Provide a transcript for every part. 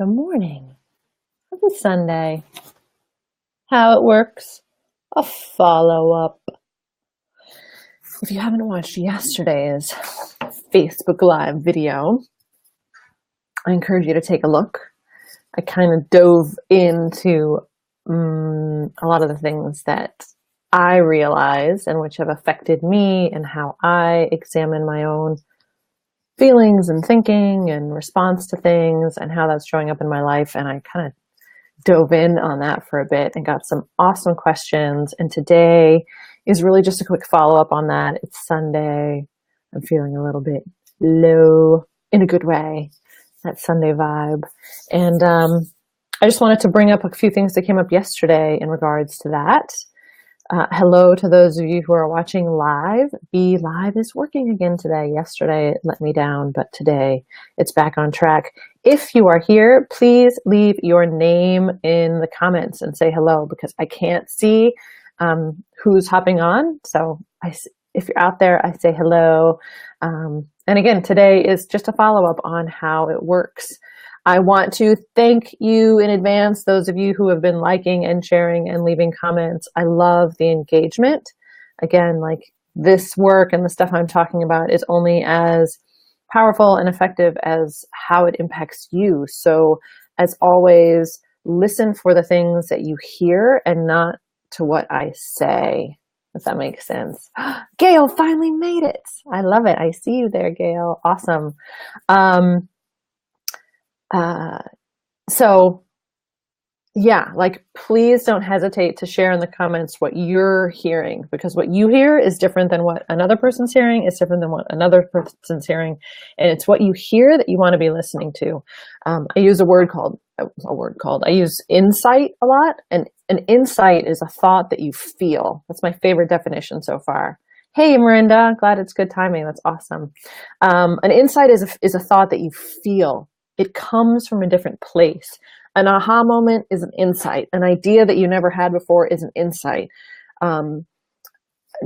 Good morning. Happy Sunday. How it works? A follow-up. If you haven't watched yesterday's Facebook Live video, I encourage you to take a look. I kind of dove into a lot of the things that I realize and which have affected me and how I examine my own feelings and thinking and response to things and how that's showing up in my life. And I kind of dove in on that for a bit and got some awesome questions. And today is really just a quick follow-up on that. It's Sunday. I'm feeling a little bit low in a good way, that Sunday vibe. And I just wanted to bring up a few things that came up yesterday in regards to that. Hello to those of you who are watching live. Be Live is working again today. Yesterday it let me down, but today it's back on track. If you are here, please leave your name in the comments and say hello, because I can't see who's hopping on. So if you're out there, I say hello. And again, today is just a follow-up on how it works. I want to thank you in advance, those of you who have been liking and sharing and leaving comments. I love the engagement. Again, like this work and the stuff I'm talking about is only as powerful and effective as how it impacts you. So as always, listen for the things that you hear and not to what I say, if that makes sense. Gail finally made it. I love it. I see you there, Gail. Awesome. So yeah, like please don't hesitate to share in the comments what you're hearing, because what you hear is different than what another person's hearing, is different than what another person's hearing. And it's what you hear that you want to be listening to. I use I use insight a lot, and an insight is a thought that you feel. That's my favorite definition so far. Hey, Miranda, glad it's good timing. That's awesome. An insight is a thought that you feel. It comes from a different place. An aha moment is an insight. An idea that you never had before is an insight.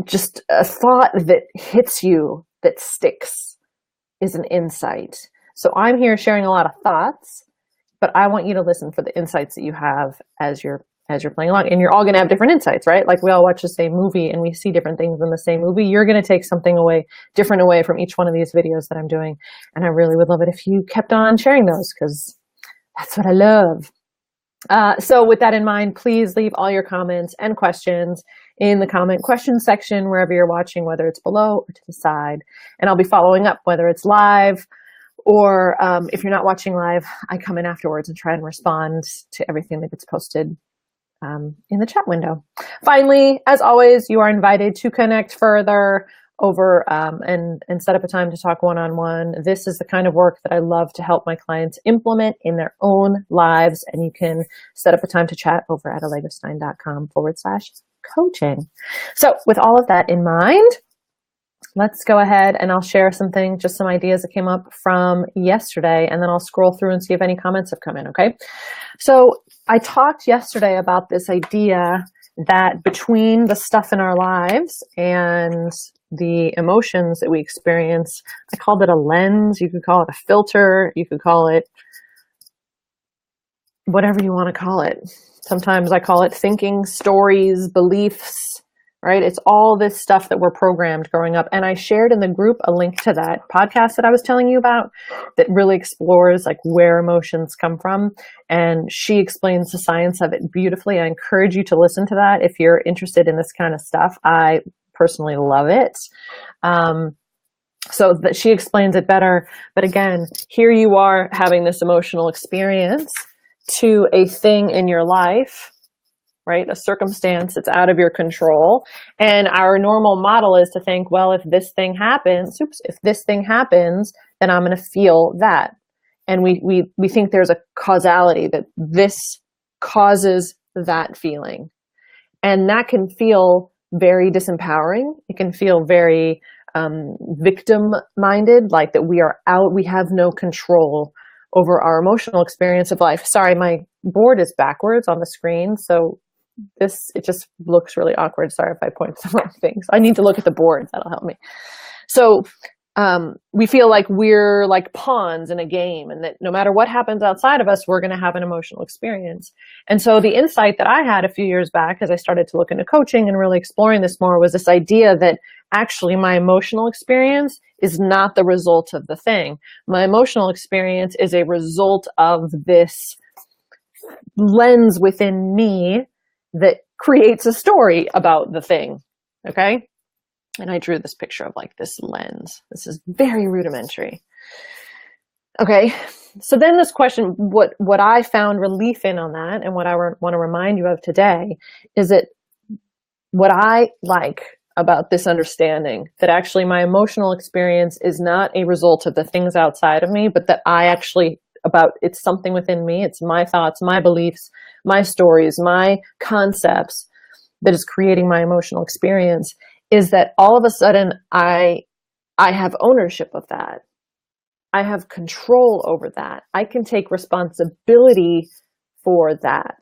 Just a thought that hits you, that sticks, is an insight. So I'm here sharing a lot of thoughts, but I want you to listen for the insights that you have as you're playing along. And you're all going to have different insights, right? Like we all watch the same movie and we see different things in the same movie. You're going to take something different away from each one of these videos that I'm doing. And I really would love it if you kept on sharing those, because that's what I love. So with that in mind, please leave all your comments and questions in the comment question section, wherever you're watching, whether it's below or to the side. And I'll be following up, whether it's live or if you're not watching live, I come in afterwards and try and respond to everything that gets posted in the chat window. Finally, as always, you are invited to connect further over and set up a time to talk one-on-one. This is the kind of work that I love to help my clients implement in their own lives. And you can set up a time to chat over at allegrastein.com/coaching. So with all of that in mind, let's go ahead and I'll share something, just some ideas that came up from yesterday, and then I'll scroll through and see if any comments have come in, okay? So I talked yesterday about this idea that between the stuff in our lives and the emotions that we experience, I called it a lens, you could call it a filter, you could call it whatever you want to call it. Sometimes I call it thinking, stories, beliefs, right? It's all this stuff that we're programmed growing up. And I shared in the group a link to that podcast that I was telling you about that really explores like where emotions come from. And she explains the science of it beautifully. I encourage you to listen to that if you're interested in this kind of stuff. I personally love it. So that she explains it better. But again, here you are having this emotional experience to a thing in your life, right? A circumstance that's out of your control. And our normal model is to think, well, if this thing happens, then I'm going to feel that. And we think there's a causality, that this causes that feeling. And that can feel very disempowering. It can feel very victim-minded, like that we have no control over our emotional experience of life. Sorry, my board is backwards on the screen, so it just looks really awkward. Sorry if I point to the wrong things. I need to look at the board. That'll help me. So we feel like we're like pawns in a game, and that no matter what happens outside of us, we're going to have an emotional experience. And so the insight that I had a few years back as I started to look into coaching and really exploring this more was this idea that actually my emotional experience is not the result of the thing. My emotional experience is a result of this lens within me that creates a story about the thing. Okay. And I drew this picture of like this lens. This is very rudimentary. Okay. So then this question, what I found relief in on that, and what I want to remind you of today, is that what I like about this understanding that actually my emotional experience is not a result of the things outside of me, but that I actually it's something within me. It's my thoughts, my beliefs, my stories, my concepts that is creating my emotional experience, is that all of a sudden I have ownership of that. I have control over that. I can take responsibility for that.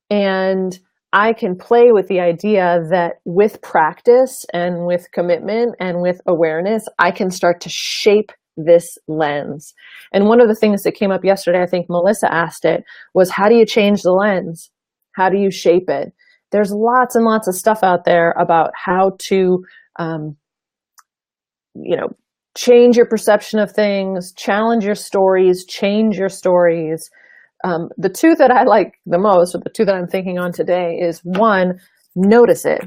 And I can play with the idea that with practice and with commitment and with awareness, I can start to shape this lens. And one of the things that came up yesterday, I think Melissa asked it, was how do you change the lens? How do you shape it? There's lots and lots of stuff out there about how to, change your perception of things, challenge your stories, change your stories. The two that I like the most, or the two that I'm thinking on today, is one, notice it.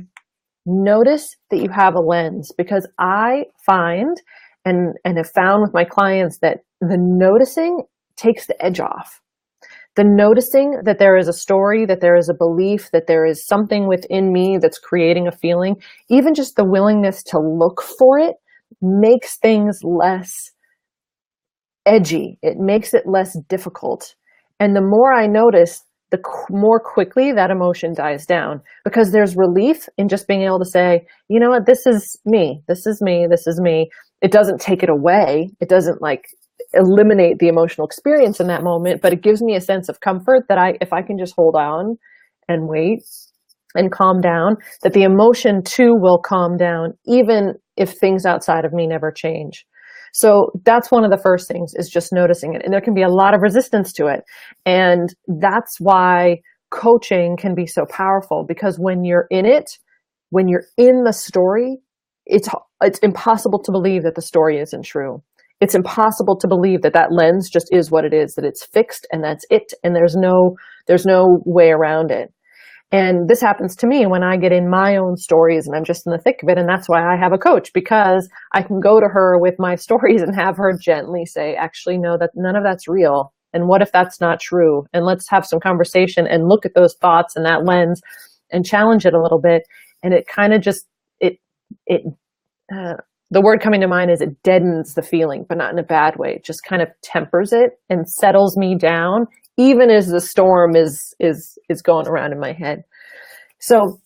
Notice that you have a lens, because I find and have found with my clients that the noticing takes the edge off. The noticing that there is a story, that there is a belief, that there is something within me that's creating a feeling, even just the willingness to look for it makes things less edgy. It makes it less difficult. And the more I notice, the more quickly that emotion dies down, because there's relief in just being able to say, you know what, this is me, this is me, this is me. It doesn't take it away. It doesn't like eliminate the emotional experience in that moment, but it gives me a sense of comfort that if I can just hold on and wait and calm down, that the emotion too will calm down, even if things outside of me never change. So that's one of the first things, is just noticing it. And there can be a lot of resistance to it. And that's why coaching can be so powerful, because when you're in it, when you're in the story, it's impossible to believe that the story isn't true. It's impossible to believe that that lens just is what it is, that it's fixed and that's it. And there's no way around it. And this happens to me when I get in my own stories and I'm just in the thick of it. And that's why I have a coach, because I can go to her with my stories and have her gently say, actually, no, that none of that's real. And what if that's not true? And let's have some conversation and look at those thoughts and that lens and challenge it a little bit. And it kind of just, the word coming to mind is it deadens the feeling, but not in a bad way. It just kind of tempers it and settles me down, even as the storm is going around in my head. So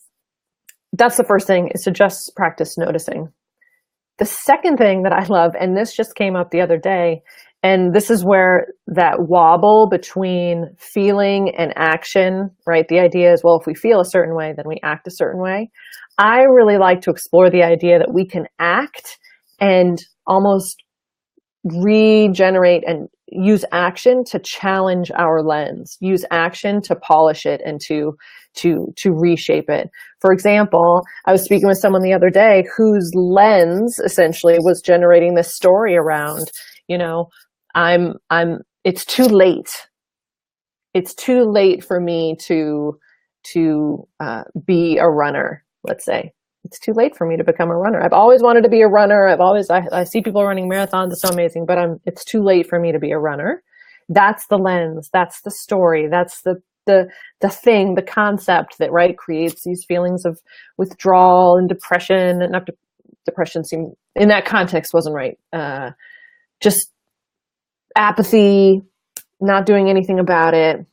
that's the first thing, is to just practice noticing. The second thing that I love, and this just came up the other day, and this is where that wobble between feeling and action, right? The idea is, well, if we feel a certain way, then we act a certain way. I really like to explore the idea that we can act and almost regenerate and use action to challenge our lens, use action to polish it and to reshape it. For example, I was speaking with someone the other day whose lens essentially was generating this story around, it's too late. It's too late for me to be a runner, let's say. It's too late for me to become a runner. I've always wanted to be a runner. I see people running marathons. It's so amazing, but it's too late for me to be a runner. That's the lens. That's the story. That's the thing, the concept that, right, creates these feelings of withdrawal and depression. And not depression seemed in that context wasn't right. Just apathy, not doing anything about it.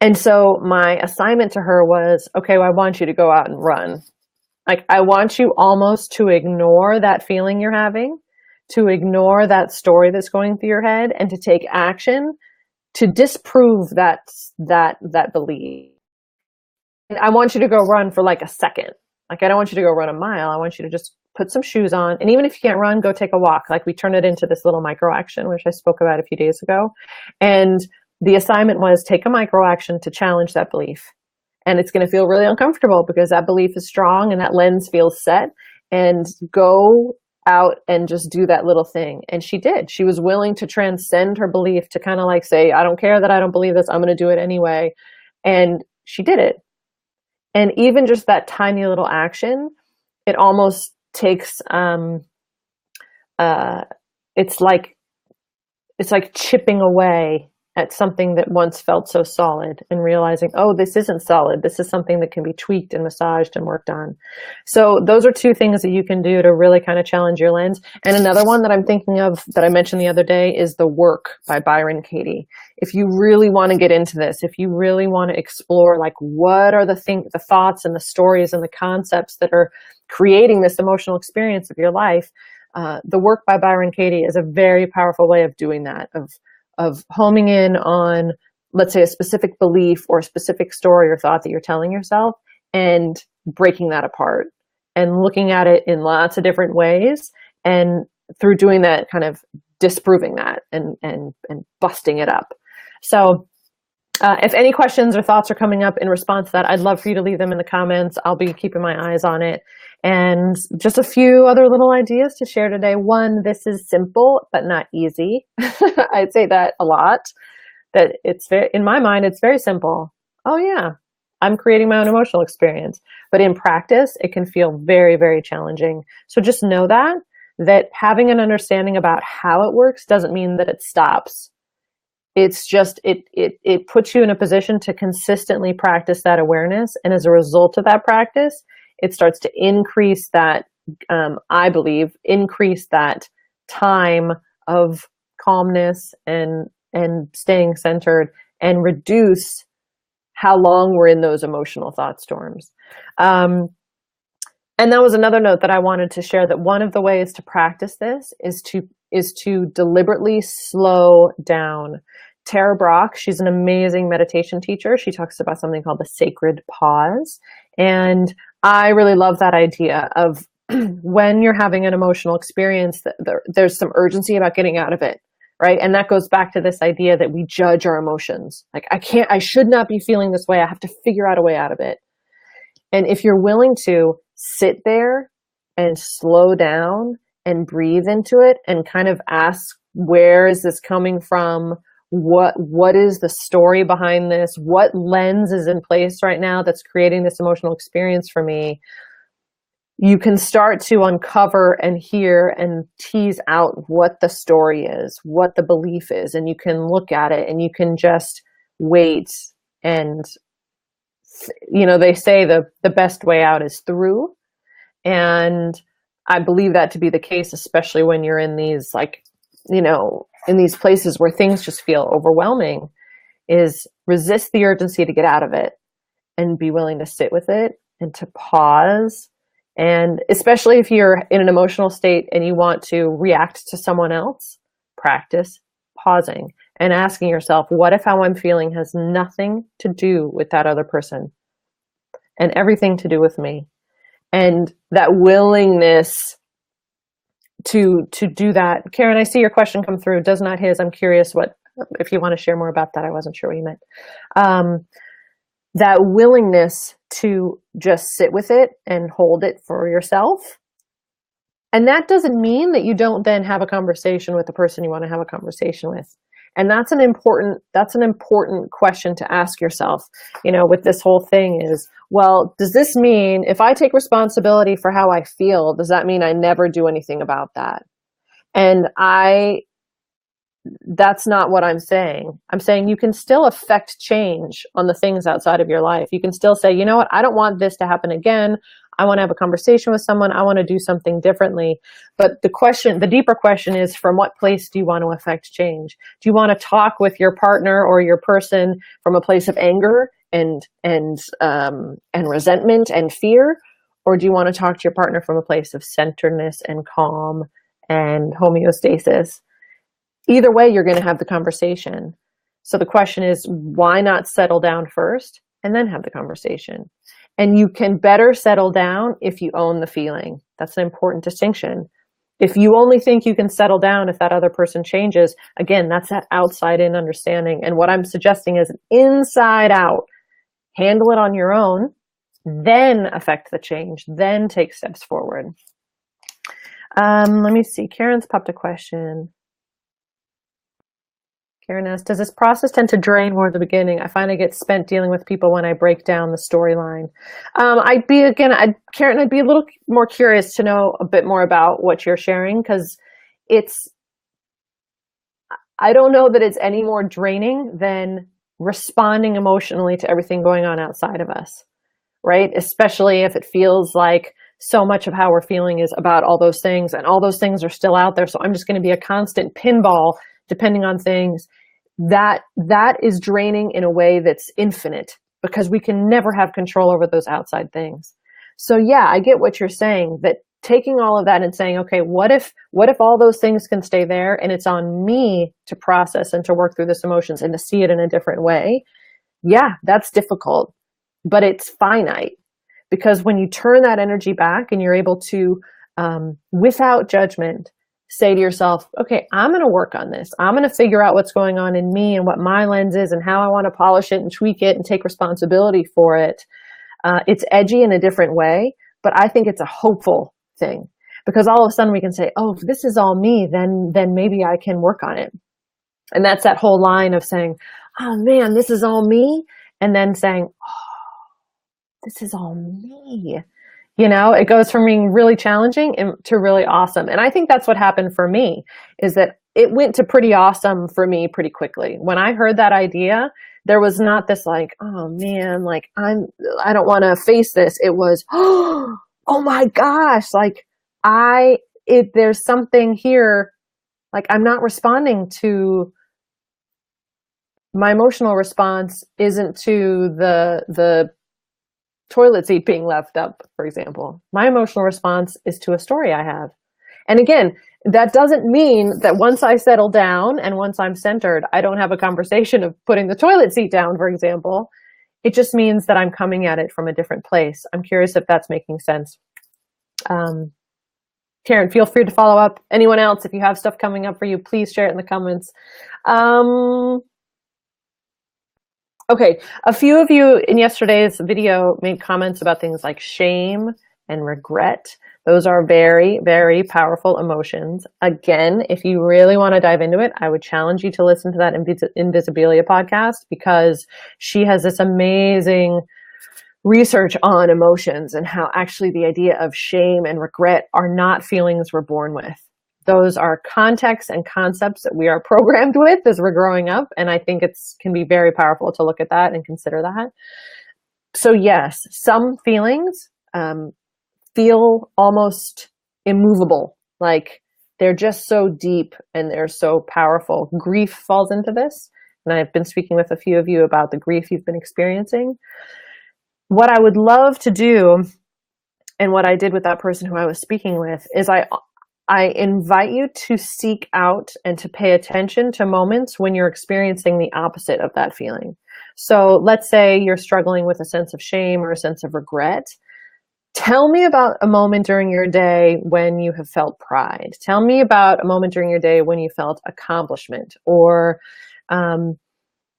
And so my assignment to her was, okay, well, I want you to go out and run. Like, I want you almost to ignore that feeling you're having, to ignore that story that's going through your head, and to take action to disprove that belief. And I want you to go run for like a second. Like, I don't want you to go run a mile. I want you to just put some shoes on. And even if you can't run, go take a walk. Like we turn it into this little micro action, which I spoke about a few days ago. And the assignment was take a micro action to challenge that belief. And it's going to feel really uncomfortable because that belief is strong and that lens feels set. And go out and just do that little thing. And she did. She was willing to transcend her belief to kind of like say, I don't care that I don't believe this. I'm going to do it anyway. And she did it. And even just that tiny little action, it almost takes, it's like chipping away at something that once felt so solid and realizing, oh, this isn't solid. This is something that can be tweaked and massaged and worked on. So those are two things that you can do to really kind of challenge your lens. And another one that I'm thinking of that I mentioned the other day is The Work by Byron Katie. If you really want to get into this, if you really want to explore, like, what are the thoughts and the stories and the concepts that are creating this emotional experience of your life, The Work by Byron Katie is a very powerful way of doing that, of homing in on, let's say, a specific belief or a specific story or thought that you're telling yourself and breaking that apart and looking at it in lots of different ways. And through doing that, kind of disproving that and busting it up. So if any questions or thoughts are coming up in response to that, I'd love for you to leave them in the comments. I'll be keeping my eyes on it. And just a few other little ideas to share today. One, this is simple, but not easy. I'd say that a lot, that it's very, in my mind, it's very simple. Oh yeah, I'm creating my own emotional experience. But in practice, it can feel very, very challenging. So just know that having an understanding about how it works doesn't mean that it stops. It's just, it puts you in a position to consistently practice that awareness. And as a result of that practice, it starts to increase that, I believe, increase that time of calmness and staying centered, and reduce how long we're in those emotional thought storms. And that was another note that I wanted to share, that one of the ways to practice this is to deliberately slow down. Tara Brach, she's an amazing meditation teacher. She talks about something called the sacred pause. And I really love that idea of when you're having an emotional experience, there's some urgency about getting out of it, right? And that goes back to this idea that we judge our emotions. Like, I should not be feeling this way. I have to figure out a way out of it. And if you're willing to sit there and slow down and breathe into it and kind of ask, where is this coming from? What is the story behind this? What lens is in place right now that's creating this emotional experience for me? You can start to uncover and hear and tease out what the story is, what the belief is, and you can look at it and you can just wait. And, you know, they say the best way out is through. And I believe that to be the case, especially when you're in these, like, you know, in these places where things just feel overwhelming, is resist the urgency to get out of it and be willing to sit with it and to pause. And especially if you're in an emotional state and you want to react to someone else, practice pausing and asking yourself, what if how I'm feeling has nothing to do with that other person and everything to do with me? And that willingness to do that. Karen, I see your question come through. Does not his. I'm curious if you want to share more about that. I wasn't sure what you meant. That willingness to just sit with it and hold it for yourself. And that doesn't mean that you don't then have a conversation with the person you want to have a conversation with. And that's an important question to ask yourself, you know, with this whole thing is, well, does this mean if I take responsibility for how I feel, does that mean I never do anything about that? And that's not what I'm saying. I'm saying you can still affect change on the things outside of your life. You can still say, you know what, I don't want this to happen again. I want to have a conversation with someone. I want to do something differently. But the deeper question is, from what place do you want to affect change? Do you want to talk with your partner or your person from a place of anger and resentment and fear? Or do you want to talk to your partner from a place of centeredness and calm and homeostasis? Either way, you're going to have the conversation. So the question is, why not settle down first and then have the conversation? And you can better settle down if you own the feeling. That's an important distinction. If you only think you can settle down if that other person changes, again, that's that outside in understanding. And what I'm suggesting is an inside out. Handle it on your own, then affect the change, then take steps forward. Let me see. Karen's popped a question. Karen asks, does this process tend to drain more at the beginning? I find I get spent dealing with people when I break down the storyline. Karen, I'd be a little more curious to know a bit more about what you're sharing, because I don't know that it's any more draining than responding emotionally to everything going on outside of us, right? Especially if it feels like so much of how we're feeling is about all those things, and all those things are still out there. So I'm just going to be a constant pinball depending on things. That is draining in a way that's infinite, because we can never have control over those outside things. So yeah, I get what you're saying, that taking all of that and saying, okay, what if all those things can stay there, and it's on me to process and to work through this emotions and to see it in a different way? Yeah, that's difficult, but it's finite, because when you turn that energy back and you're able to, without judgment, say to yourself, okay, I'm going to work on this. I'm going to figure out what's going on in me and what my lens is and how I want to polish it and tweak it and take responsibility for it. It's edgy in a different way, but I think it's a hopeful thing, because all of a sudden we can say, oh, if this is all me, then maybe I can work on it. And that's that whole line of saying, oh man, this is all me. And then saying, oh, this is all me. You know, it goes from being really challenging to really awesome. And I think that's what happened for me, is that it went to pretty awesome for me pretty quickly. When I heard that idea, there was not this like, oh man, like I don't want to face this. It was, oh my gosh, like there's something here. Like I'm not responding to, my emotional response isn't to the toilet seat being left up, for example. My emotional response is to a story I have. And again, that doesn't mean that once I settle down and once I'm centered, I don't have a conversation of putting the toilet seat down, for example. It just means that I'm coming at it from a different place. I'm curious if that's making sense. Karen, feel free to follow up. Anyone else, if you have stuff coming up for you, please share it in the comments. Okay, a few of you in yesterday's video made comments about things like shame and regret. Those are very, very powerful emotions. Again, if you really want to dive into it, I would challenge you to listen to that Invisibilia podcast, because she has this amazing research on emotions and how actually the idea of shame and regret are not feelings we're born with. Those are contexts and concepts that we are programmed with as we're growing up. And I think can be very powerful to look at that and consider that. So yes, some feelings feel almost immovable. Like they're just so deep and they're so powerful. Grief falls into this. And I've been speaking with a few of you about the grief you've been experiencing. What I would love to do, and what I did with that person who I was speaking with, is I invite you to seek out and to pay attention to moments when you're experiencing the opposite of that feeling. So let's say you're struggling with a sense of shame or a sense of regret. Tell me about a moment during your day when you have felt pride. Tell me about a moment during your day when you felt accomplishment. Or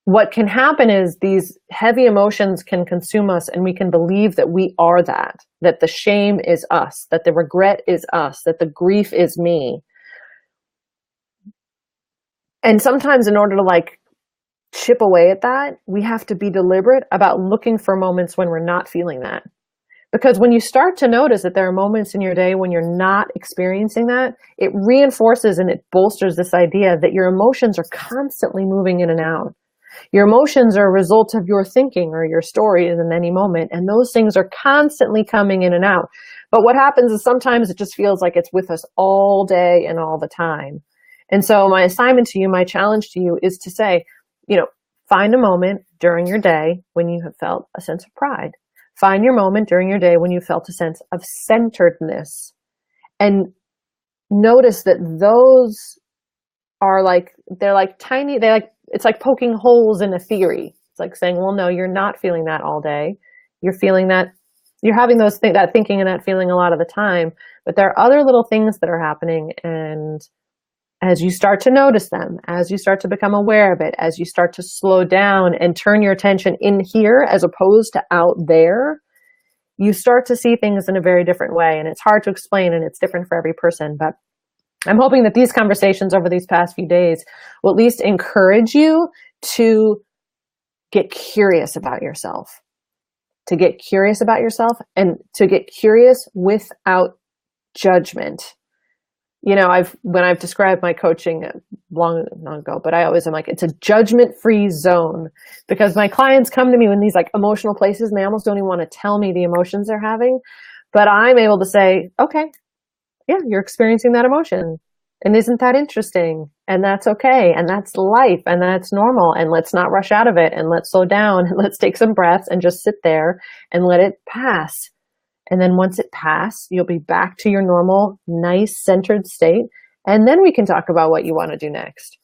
what can happen is these heavy emotions can consume us, and we can believe that we are that the shame is us, that the regret is us, that the grief is me. And sometimes in order to like chip away at that, we have to be deliberate about looking for moments when we're not feeling that. Because when you start to notice that there are moments in your day when you're not experiencing that, it reinforces and it bolsters this idea that your emotions are constantly moving in and out. Your emotions are a result of your thinking or your stories in any moment, and those things are constantly coming in and out. But what happens is sometimes it just feels like it's with us all day and all the time. And so my assignment to you, my challenge to you, is to say, find a moment during your day when you have felt a sense of pride. Find your moment during your day when you felt a sense of centeredness, and notice that those are it's like poking holes in a theory. It's like saying, well, no, you're not feeling that all day. You're feeling that you're having that thinking and that feeling a lot of the time, but there are other little things that are happening. And as you start to notice them, as you start to become aware of it, as you start to slow down and turn your attention in here as opposed to out there, you start to see things in a very different way. And it's hard to explain, and it's different for every person. But I'm hoping that these conversations over these past few days will at least encourage you to get curious about yourself, to get curious about yourself, and to get curious without judgment. You know, when I've described my coaching long ago, but I always am like, it's a judgment-free zone, because my clients come to me in these like emotional places and they almost don't even want to tell me the emotions they're having. But I'm able to say, okay, yeah, you're experiencing that emotion. And isn't that interesting? And that's okay. And that's life. And that's normal. And let's not rush out of it. And let's slow down. And let's take some breaths and just sit there and let it pass. And then once it passes, you'll be back to your normal, nice, centered state. And then we can talk about what you want to do next.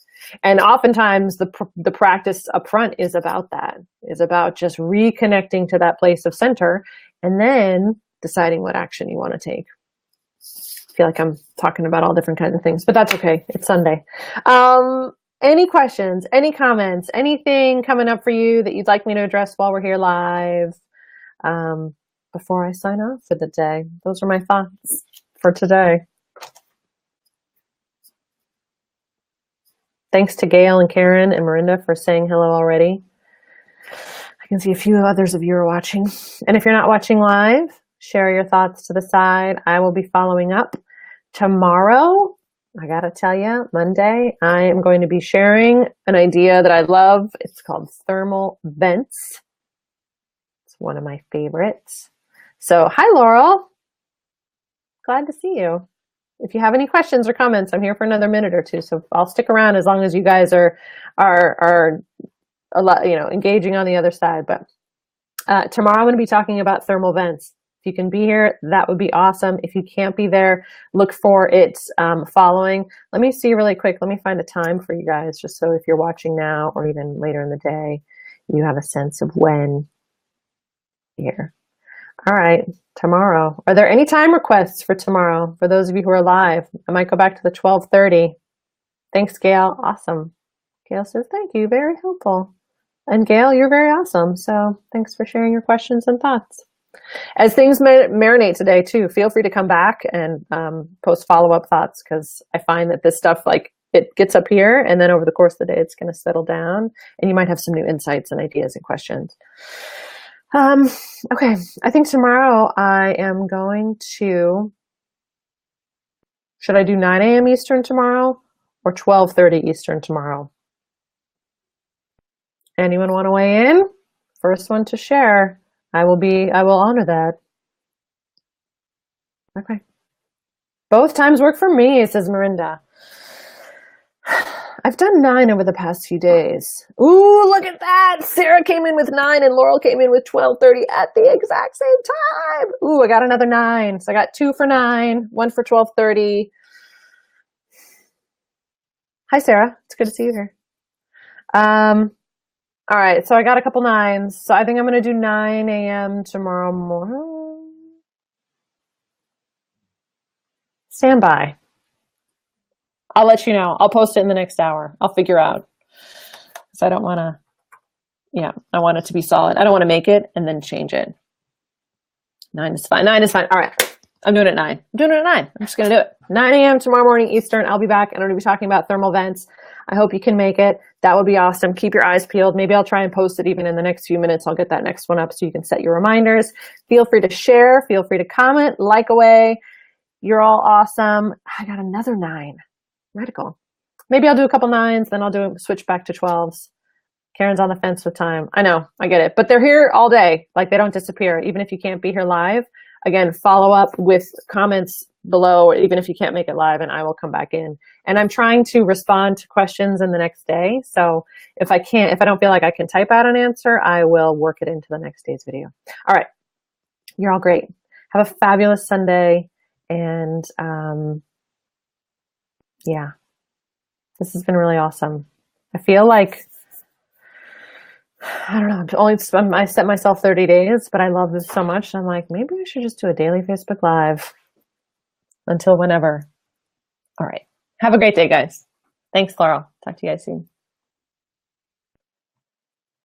And oftentimes the practice up front is about that, is about just reconnecting to that place of center and then deciding what action you want to take. I feel like I'm talking about all different kinds of things, but that's okay. It's Sunday. Any questions, any comments, anything coming up for you that you'd like me to address while we're here live? Before I sign off for the day, those are my thoughts for today. Thanks to Gail and Karen and Miranda for saying hello already. I can see a few others of you are watching. And if you're not watching live, share your thoughts to the side. I will be following up tomorrow. I gotta tell you, Monday, I am going to be sharing an idea that I love. It's called thermal vents. It's one of my favorites. So, hi, Laurel. Glad to see you. If you have any questions or comments, I'm here for another minute or two. So I'll stick around as long as you guys are a lot, engaging on the other side. But tomorrow I'm going to be talking about thermal vents. If you can be here, that would be awesome. If you can't be there, look for it following. Let me see really quick. Let me find a time for you guys, just so if you're watching now or even later in the day, you have a sense of when here. All right, tomorrow. Are there any time requests for tomorrow? For those of you who are live, I might go back to the 12:30. Thanks, Gail. Awesome. Gail says, thank you. Very helpful. And Gail, you're very awesome. So thanks for sharing your questions and thoughts. As things marinate today too, feel free to come back and post follow-up thoughts, because I find that this stuff, like, it gets up here and then over the course of the day, it's going to settle down and you might have some new insights and ideas and questions. Okay, I think tomorrow I am going to, should I do 9 a.m. Eastern tomorrow or 12:30 Eastern tomorrow? Anyone want to weigh in? First one to share. I will honor that. Okay. Both times work for me, says Miranda. I've done 9 over the past few days. Ooh, look at that. Sarah came in with 9 and Laurel came in with 12:30 at the exact same time. Ooh, I got another 9. So I got 2 for 9, 1 for 12:30. Hi, Sarah. It's good to see you here. All right, so I got a couple 9s. So I think I'm going to do 9 a.m. tomorrow morning. Stand by. I'll let you know. I'll post it in the next hour. I'll figure out. So I don't want to, I want it to be solid. I don't want to make it and then change it. 9 is fine. 9 is fine. All right. I'm doing it at 9. I'm doing it at 9. I'm just going to do it. 9 a.m. tomorrow morning Eastern. I'll be back and I'm going to be talking about thermal vents. I hope you can make it. That would be awesome. Keep your eyes peeled. Maybe I'll try and post it even in the next few minutes. I'll get that next one up so you can set your reminders. Feel free to share. Feel free to comment, like away. You're all awesome. I got another 9. Radical. Maybe I'll do a couple 9s, then I'll switch back to 12s. Karen's on the fence with time. I know, I get it. But they're here all day. Like, they don't disappear. Even if you can't be here live, again, follow up with comments below, even if you can't make it live, and I will come back in. And I'm trying to respond to questions in the next day. So if I don't feel like I can type out an answer, I will work it into the next day's video. All right. You're all great. Have a fabulous Sunday. And yeah, this has been really awesome. I feel like I don't know. I set myself 30 days, but I love this so much. I'm like, maybe I should just do a daily Facebook Live until whenever. All right. Have a great day, guys. Thanks, Laurel. Talk to you guys soon.